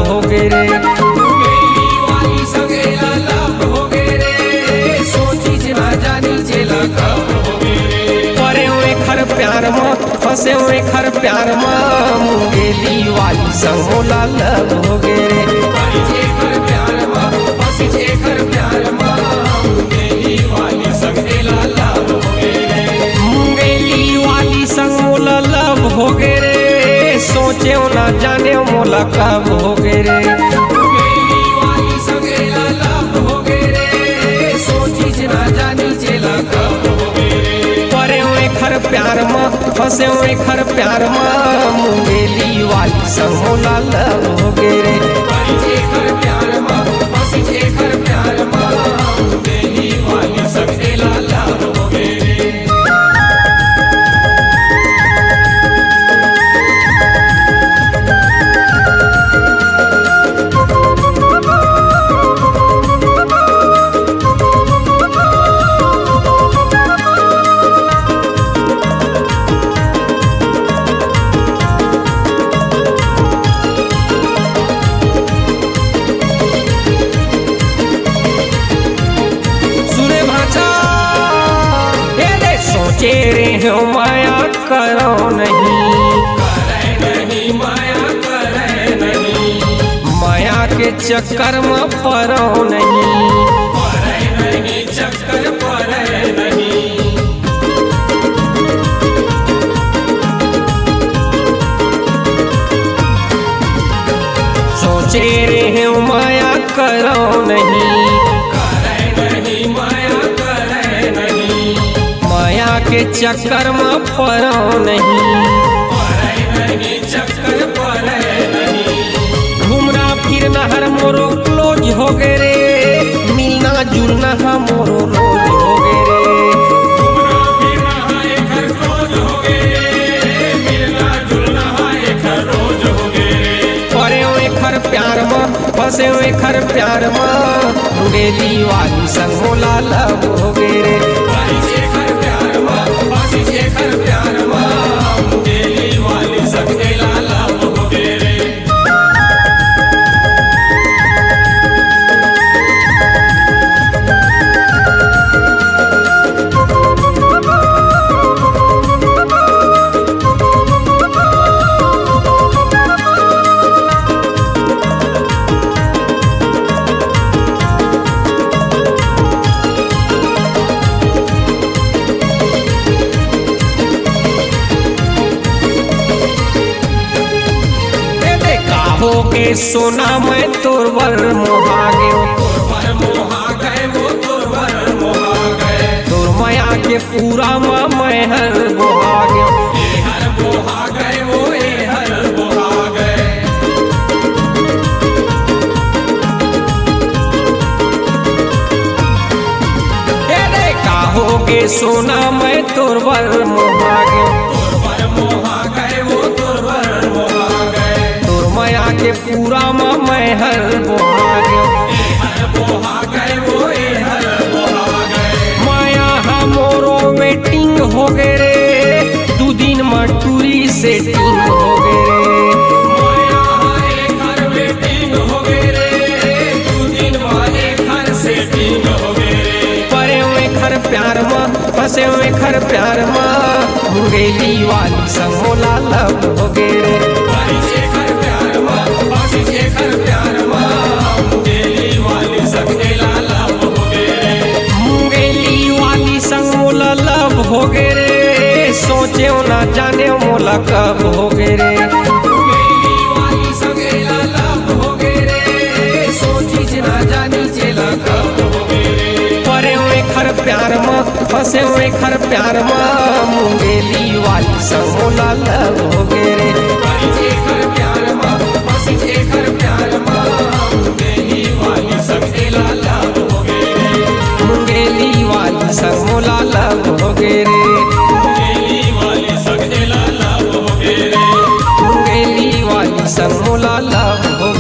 हो गे रे। मुंगेली वाली संगेला लब हो गे रे, सोची ना जानी चेला कब हो गे रे। परे हुए खर प्यार माँ फंसे हुए खर प्यार माँ, मुंगेली वाली संग मोला लब हो गे रे। परी जे कर प्यार माँ फंसी जे कर प्यार माँ, मुंगेली वाली संगेला लब हो गे रे। मुंगेली वाली संग मोला लब हो गे रे, सोचे ना जाने मोला कब हो गे रे। मुंगेली वाली संगेला लब हो गे रे, सोची ना जानी चेला कब हो गे रे। परे हुए खर प्यार माँ फंसे हुए खर प्यार माँ, मुंगेली वाली संग मोला लब हो गे रे। परी जे कर प्यार माँ फंसी जे कर प्यार माँ, मुंगेली वाली संगेला लब हो गे रे। सुरे भाषा ये रे सोचे रे हो माया करो नहीं, करे नहीं माया करे नहीं, माया के चक्कर में परो नहीं। करे नहीं चक्कर पड़े नहीं। सोचे रे हो माया करो नहीं, करे नहीं माया करे नहीं, माया के चक्कर में परो नहीं। करे नहीं चक्कर पड़े नहीं। घूमना फिरना हर मोरो क्लोज हो गे रे, मिलना जुलना हम मोरो रोज हो गे रे। घूमना फिरना हाय घर रोज हो गे रे, मिलना जुलना हाय घर रोज हो गे रे। परे हुए खर प्यार माँ फंसे हुए खर प्यार माँ, मुंगेली वाली संग मोला लब हो गे रे। परी जे कर प्यार माँ फंसी जे कर प्यार माँ, मुंगेली वाली संगेला लब हो गे रे। हो के सोना मैं तोर वर मोहा गयो, तोर मोहा गए वो तोर मोहा गए, तोर माया के पूरा माँ मैं हर मोहा गयो। ए हर मोहा गए वो ए हर मोहा गए। ए रे का हो के सोना मैं तोर वर मोहा गयो, तोर मोहा गए वो तोर मोहा गए, तोर माया के पूरा माँ मैं हर मोहा गयो। ए हर मोहा गए वो ए हर मोहा गए। माया हमोरो वेटिंग हो गे रे, दू दिन में टूरी सेटिंग हो गे रे। माया हाय घर वेटिंग हो गे रे, दू दिन वाले घर सेटिंग हो गे रे। परे हुए खर प्यार माँ फंसे हुए खर प्यार माँ, मुंगेली वाली संग मोला लब हो गे रे। परी जे कर प्यार माँ फंसी जे कर प्यार माँ, मुंगेली वाली संगेला लब हो गे रे। मुंगेली वाली संग मोला लब हो गे रे, सोचे ना जाने मोला कब हो गे रे। मुंगेली वाली संगेला लब हो गे रे, सोची ना जानी चेला कब हो गे रे। परे हुए खर प्यार माँ फंसे हुए खर प्यार माँ, मुंगेली वाली संग मोला लब हो गे रे। परी जे कर प्यार माँ फंसी जे कर प्यार माँ, मुंगेली वाली संगेला लब हो गे रे। मुंगेली वाली संग मोला लब हो गे रे। मुंगेली वाली संगेला लब हो गे रे। मुंगेली वाली संग मोला लब हो